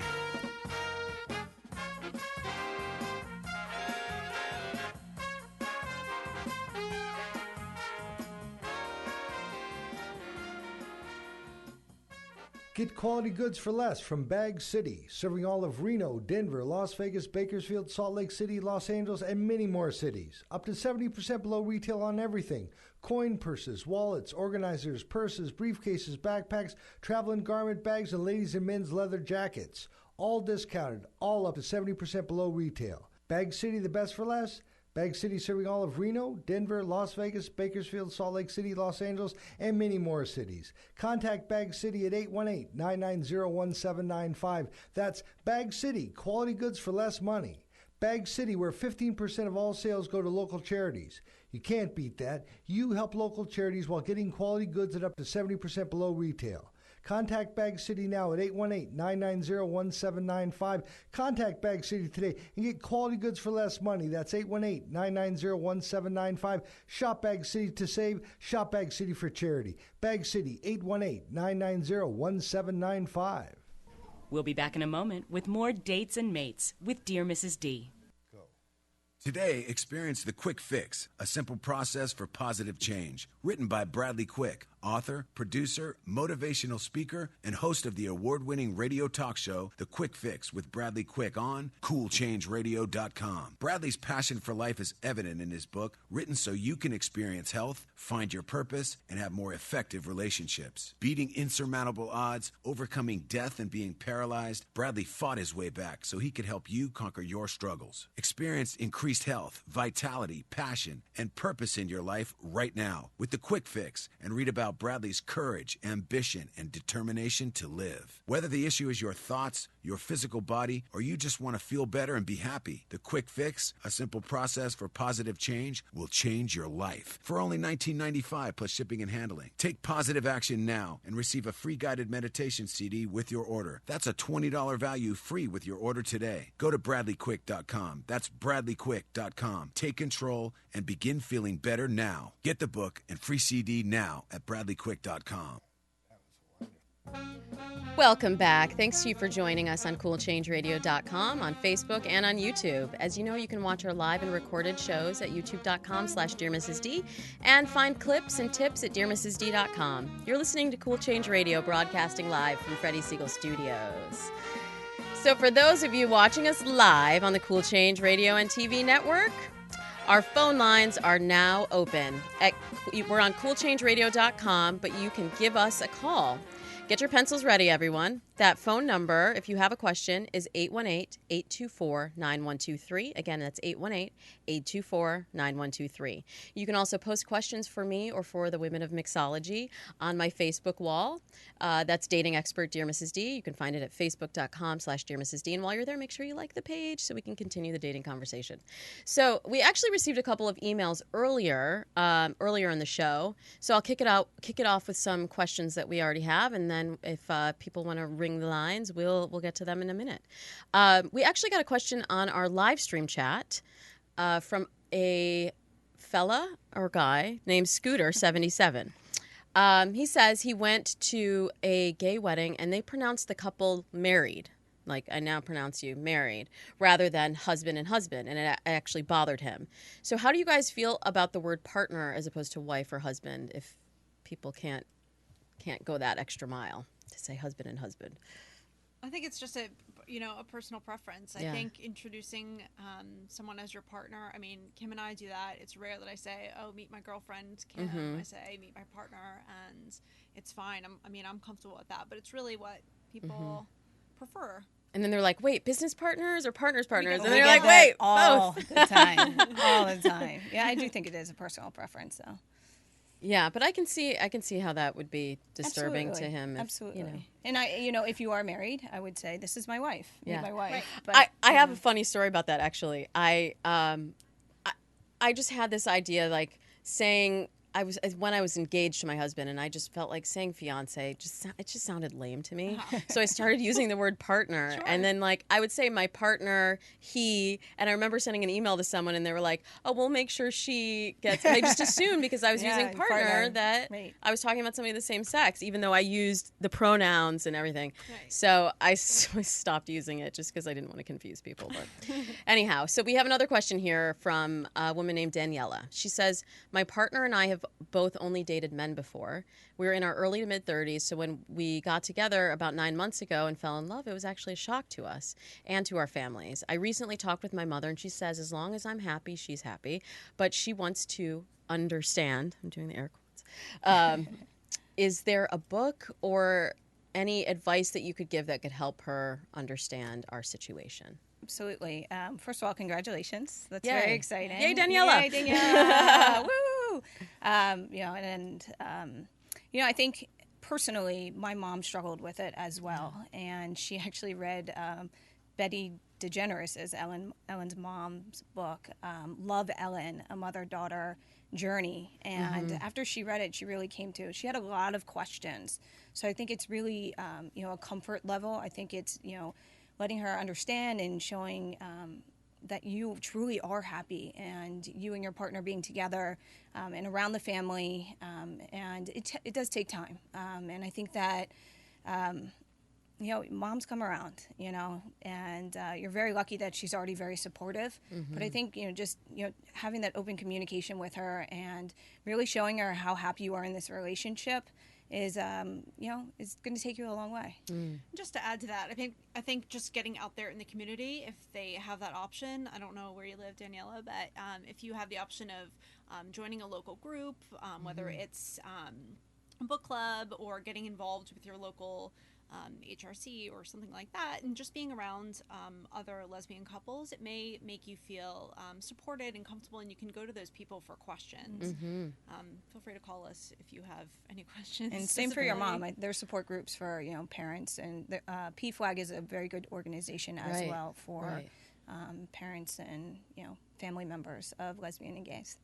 Get quality goods for less from Bag City, serving all of Reno, Denver, Las Vegas, Bakersfield, Salt Lake City, Los Angeles, and many more cities. Up to 70% below retail on everything. Coin purses, wallets, organizers, purses, briefcases, backpacks, travel and garment bags, and ladies' and men's leather jackets. All discounted, all up to 70% below retail. Bag City, the best for less? Bag City serving all of Reno, Denver, Las Vegas, Bakersfield, Salt Lake City, Los Angeles, and many more cities. Contact Bag City at 818-990-1795. That's Bag City, quality goods for less money. Bag City, where 15% of all sales go to local charities. You can't beat that. You help local charities while getting quality goods at up to 70% below retail. Contact Bag City now at 818-990-1795. Contact Bag City today and get quality goods for less money. That's 818-990-1795. Shop Bag City to save. Shop Bag City for charity. Bag City, 818-990-1795. We'll be back in a moment with more Dates and Mates with Dear Mrs. D. Today, experience the Quick Fix, a simple process for positive change. Written by Bradley Quick, author, producer, motivational speaker, and host of the award-winning radio talk show, The Quick Fix with Bradley Quick on CoolChangeRadio.com. Bradley's passion for life is evident in his book, written so you can experience health, find your purpose, and have more effective relationships. Beating insurmountable odds, overcoming death, and being paralyzed, Bradley fought his way back so he could help you conquer your struggles. Experience increased health, vitality, passion, and purpose in your life right now with The Quick Fix, and read about Bradley's courage, ambition, and determination to live. Whether the issue is your thoughts, your physical body, or you just want to feel better and be happy, The Quick Fix, a simple process for positive change, will change your life. For only $19.95 plus shipping and handling. Take positive action now and receive a free guided meditation CD with your order. That's a $20 value free with your order today. Go to BradleyQuick.com. That's BradleyQuick.com. Take control and begin feeling better now. Get the book and free CD now at BradleyQuick.com. Welcome back. Thanks to you for joining us on CoolChangeRadio.com, on Facebook, and on YouTube. As you know, you can watch our live and recorded shows at youtube.com/Dear Mrs. D and find clips and tips at DearMrsD.com. You're listening to Cool Change Radio, broadcasting live from Freddie Siegel Studios. So for those of you watching us live on the Cool Change Radio and TV network, our phone lines are now open. We're on CoolChangeRadio.com, but you can give us a call. Get your pencils ready, everyone. That phone number, if you have a question, is 818-824-9123. Again, that's 818-824-9123. You can also post questions for me or for the women of Mixology on my Facebook wall. That's Dating Expert Dear Mrs. D. You can find it at facebook.com/Dear Mrs. D. And while you're there, make sure you like the page so we can continue the dating conversation. So we actually received a couple of emails earlier in the show. So I'll kick it off with some questions that we already have, and then if people want to ring the lines, we'll get to them in a minute. We actually got a question on our live stream chat from a fella or guy named Scooter77. He says he went to a gay wedding and they pronounced the couple married. Like, I now pronounce you married, rather than husband and husband, and it actually bothered him. So how do you guys feel about the word partner as opposed to wife or husband if people can't go that extra mile to say husband and husband? I think it's just a personal preference. I think introducing someone as your partner, I mean, Kim and I do that. It's rare that I say, oh, meet my girlfriend, Kim. I say, meet my partner, and it's fine. I'm comfortable with that, but it's really what people prefer. And then they're like, wait, business partners or partners? And We they're get like, that wait, all both. the time, all the time. Yeah, I do think it is a personal preference, though. Yeah, but I can see how that would be disturbing Absolutely. to him. If, Absolutely. And if you are married, I would say, this is my wife. Yeah. Meet my wife. Right. But, I have a funny story about that, actually. I just had this idea, like, saying, when I was engaged to my husband, and I just felt like saying fiance, it just sounded lame to me. So I started using the word partner. Sure. And then, like, I would say my partner, he, and I remember sending an email to someone, and they were like, oh, we'll make sure she gets, and they just assumed because I was Yeah, using partner that Right. I was talking about somebody of the same sex, even though I used the pronouns and everything. Right. So I stopped using it just because I didn't want to confuse people. But anyhow, so we have another question here from a woman named Daniela. She says, my partner and I have both only dated men before. We were in our early to mid-30s, so when we got together about 9 months ago and fell in love, it was actually a shock to us and to our families. I recently talked with my mother, and she says, as long as I'm happy, she's happy, but she wants to understand. I'm doing the air quotes. Is there a book or any advice that you could give that could help her understand our situation? Absolutely. First of all, congratulations. That's Yay. very exciting. Yay, Daniela. Yay, Daniela. Woo! I think personally, my mom struggled with it as well. And she actually read Betty DeGeneres' Ellen's mom's book, Love, Ellen, A Mother-Daughter Journey. And after she read it, she really came to it. She had a lot of questions. So I think it's really, a comfort level. I think it's, letting her understand and showing that you truly are happy, and you and your partner being together and around the family. And it does take time. And I think that, moms come around, and you're very lucky that she's already very supportive. But I think, having that open communication with her and really showing her how happy you are in this relationship is going to take you a long way. Just to add to that, I think just getting out there in the community, if they have that option. I don't know where you live, Daniela, but if you have the option of joining a local group, whether it's a book club or getting involved with your local HRC or something like that, and just being around other lesbian couples, it may make you feel supported and comfortable, and you can go to those people for questions. Feel free to call us if you have any questions. And same for your mom. There's support groups for parents, and PFLAG is a very good organization as well for parents and family members of lesbian and gays.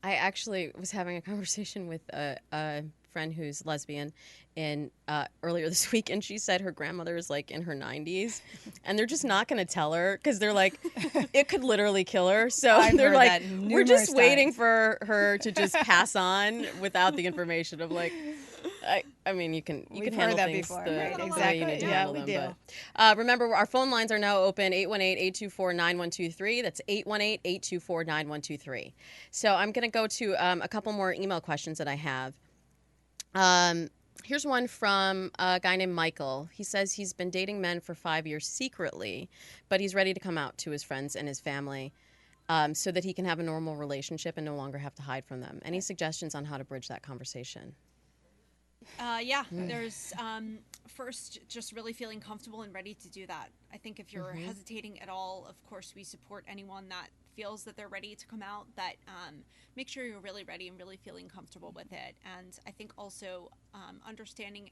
I actually was having a conversation with a friend who's lesbian earlier this week, and she said her grandmother is like in her 90s, and they're just not going to tell her because they're like, it could literally kill her. So they're like, we're just waiting for her to just pass on without the information of like, I mean, you can handle that things before, the right? way Exactly. you need to Yeah, handle we them. do. But, remember, our phone lines are now open, 818-824-9123. That's 818-824-9123. So I'm going to go to a couple more email questions that I have. Here's one from a guy named Michael. He says he's been dating men for 5 years secretly, but he's ready to come out to his friends and his family so that he can have a normal relationship and no longer have to hide from them. Any suggestions on how to bridge that conversation? There's first just really feeling comfortable and ready to do that. I think if you're hesitating at all, of course we support anyone that feels that they're ready to come out, but make sure you're really ready and really feeling comfortable with it. And I think also understanding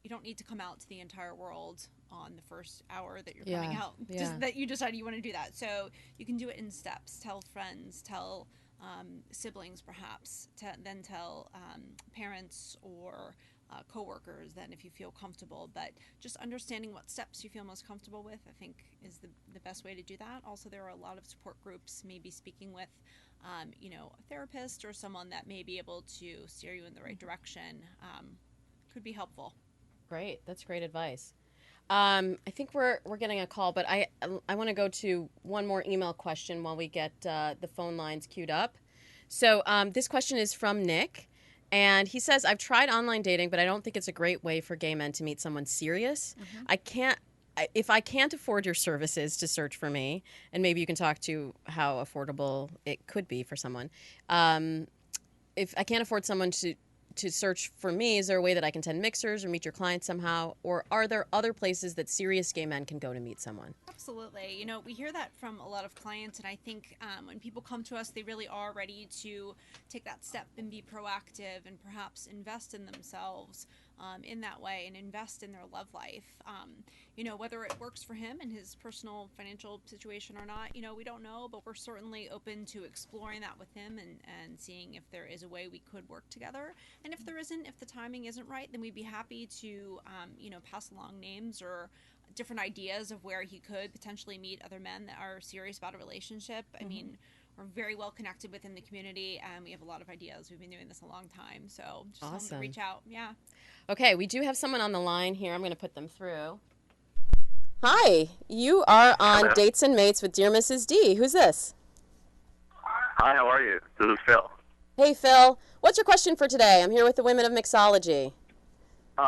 you don't need to come out to the entire world on the first hour that you're coming out. Just that you decide you want to do that. So you can do it in steps. Tell friends, tell siblings perhaps, then tell parents or coworkers then if you feel comfortable. But just understanding what steps you feel most comfortable with, I think, is the best way to do that. Also, there are a lot of support groups, maybe speaking with a therapist or someone that may be able to steer you in the right direction could be helpful. Great. That's great advice. I think we're getting a call, but I want to go to one more email question while we get the phone lines queued up. So this question is from Nick, and he says, I've tried online dating, but I don't think it's a great way for gay men to meet someone serious. If I can't afford your services to search for me, and maybe you can talk to how affordable it could be for someone. If I can't afford someone to search for me, is there a way that I can attend mixers or meet your clients somehow? Or are there other places that serious gay men can go to meet someone? Absolutely. You know, we hear that from a lot of clients, and I think when people come to us, they really are ready to take that step and be proactive and perhaps invest in themselves in that way and invest in their love life. You know, whether it works for him and his personal financial situation or not, you know, we don't know, but we're certainly open to exploring that with him and seeing if there is a way we could work together. And if there isn't, if the timing isn't right, then we'd be happy to, you know, pass along names or different ideas of where he could potentially meet other men that are serious about a relationship. I mean, we're very well connected within the community, and we have a lot of ideas. We've been doing this a long time, so just tell them to reach out. Yeah. Okay, we do have someone on the line here. I'm going to put them through. Hi, you are on Dates and Mates with Dear Mrs. D. Who's this? Hi, how are you? This is Phil. Hey, Phil. What's your question for today? I'm here with the women of Mixology.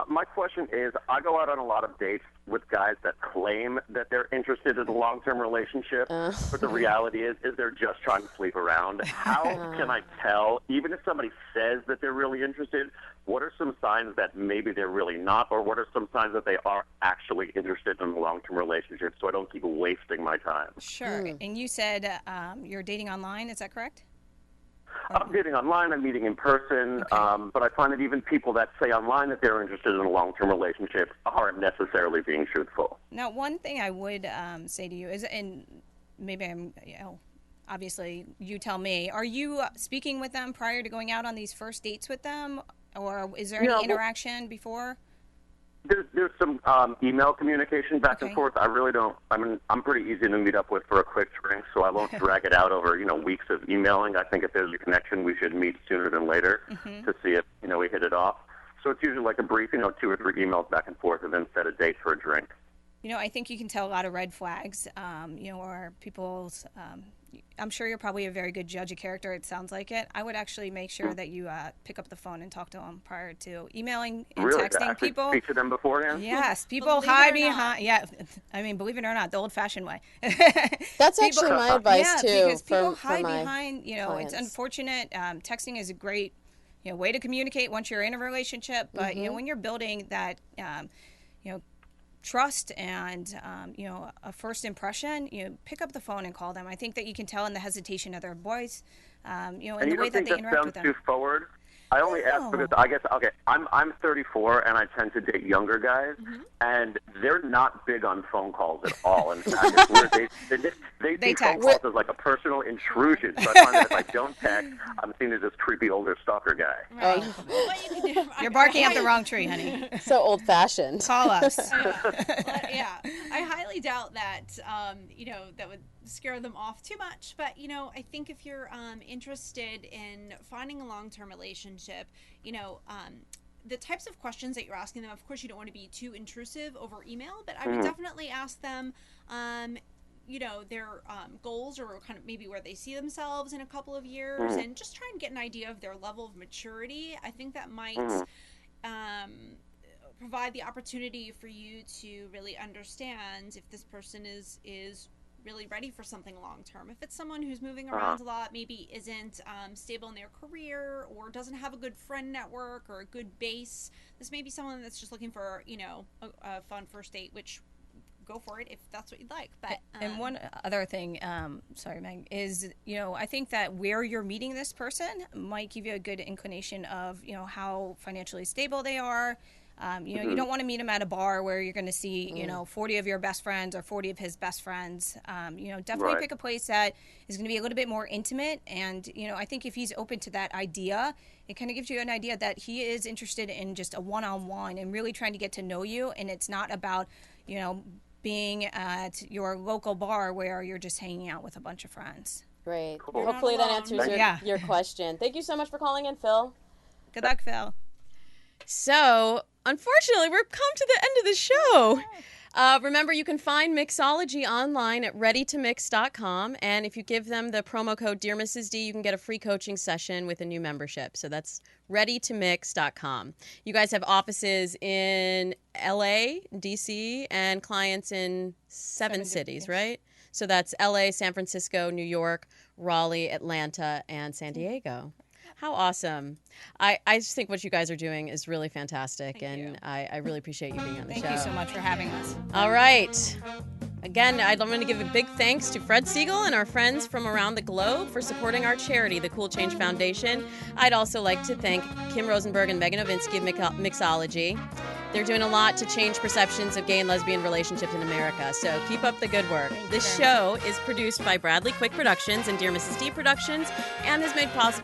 My question is, I go out on a lot of dates with guys that claim that they're interested in a long-term relationship, but the reality is they're just trying to sleep around. How can I tell, even if somebody says that they're really interested, what are some signs that maybe they're really not, or what are some signs that they are actually interested in a long-term relationship so I don't keep wasting my time? Sure. And you said you're dating online, is that correct? I'm dating online, I'm meeting in person, but I find that even people that say online that they're interested in a long-term relationship aren't necessarily being truthful. Now, one thing I would say to you is, and maybe I'm, you know, obviously you tell me, are you speaking with them prior to going out on these first dates with them, or is there any interaction before? There's some email communication back and forth. I really don't. I mean, I'm pretty easy to meet up with for a quick drink, so I won't drag it out over, you know, weeks of emailing. I think if there's a connection, we should meet sooner than later to see if, you know, we hit it off. So it's usually like a brief, you know, 2 or 3 emails back and forth, and then set a date for a drink. You know, I think you can tell a lot of red flags, you know, or people's, I'm sure you're probably a very good judge of character. It sounds like it. I would actually make sure that you pick up the phone and talk to them prior to emailing and texting people. Speak to them beforehand? Yes. People hide behind, I mean, believe it or not, the old-fashioned way. That's actually my advice, too. Because people hide my behind, you know, clients. It's unfortunate. Texting is a great, you know, way to communicate once you're in a relationship. But, you know, when you're building that, you know, trust and, you know, a first impression, you know, pick up the phone and call them. I think that you can tell in the hesitation of their voice, you know, and the way that they interact with them. Too forward? I only ask because I guess, I'm 34 and I tend to date younger guys, and they're not big on phone calls at all. In fact, it's weird. They see phone calls as like a personal intrusion. So I find that if I don't text, I'm seen as this creepy older stalker guy. Right. You're barking up the wrong tree, honey. So old-fashioned. Call us. I highly doubt that, you know, that would scare them off too much. But, you know, I think if you're interested in finding a long-term relationship, you know, the types of questions that you're asking them, of course, you don't want to be too intrusive over email, but I would definitely ask them, you know, their goals or kind of maybe where they see themselves in a couple of years and just try and get an idea of their level of maturity. I think that might provide the opportunity for you to really understand if this person is really ready for something long term. If it's someone who's moving around a lot, maybe isn't stable in their career or doesn't have a good friend network or a good base, this may be someone that's just looking for, you know, a fun first date, which go for it if that's what you'd like. But and one other thing, sorry, Meg, is, you know, I think that where you're meeting this person might give you a good inclination of, you know, how financially stable they are. You know, you don't want to meet him at a bar where you're going to see, you know, 40 of your best friends or 40 of his best friends. You know, definitely pick a place that is going to be a little bit more intimate. And, you know, I think if he's open to that idea, it kind of gives you an idea that he is interested in just a one-on-one and really trying to get to know you. And it's not about, you know, being at your local bar where you're just hanging out with a bunch of friends. Great. Cool. Hopefully that answers your question. Thank you so much for calling in, Phil. Good luck, Phil. So, unfortunately, we've come to the end of the show. Remember, you can find Mixology online at readytomix.com. And if you give them the promo code Dear Mrs. D, you can get a free coaching session with a new membership. So that's readytomix.com. You guys have offices in LA, DC, and clients in seven cities, right? So that's LA, San Francisco, New York, Raleigh, Atlanta, and San Diego. How awesome. I just think what you guys are doing is really fantastic, and I really appreciate you being on the show. Thank you so much for having us. All right. Again, I'm going to give a big thanks to Fred Siegel and our friends from around the globe for supporting our charity, the Cool Change Foundation. I'd also like to thank Kim Rosenberg and Meghann Novinskie of Mixology. They're doing a lot to change perceptions of gay and lesbian relationships in America, so keep up the good work. This show is produced by Bradley Quick Productions and Dear Mrs. D Productions, and has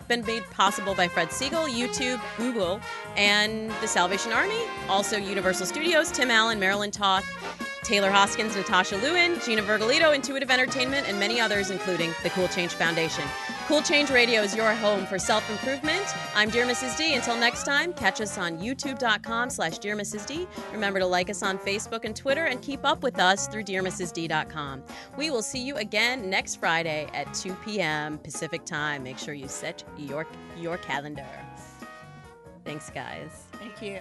been made possible by Fred Siegel, YouTube, Google, and the Salvation Army. Also Universal Studios, Tim Allen, Marilyn Toth, Taylor Hoskins, Natasha Lewin, Gina Vergolito, Intuitive Entertainment, and many others, including the Cool Change Foundation. Cool Change Radio is your home for self-improvement. I'm Dear Mrs. D. Until next time, catch us on youtube.com/Dear Mrs. D. Remember to like us on Facebook and Twitter, and keep up with us through DearMrsD.com. We will see you again next Friday at 2 p.m. Pacific Time. Make sure you set your calendar. Thanks, guys. Thank you.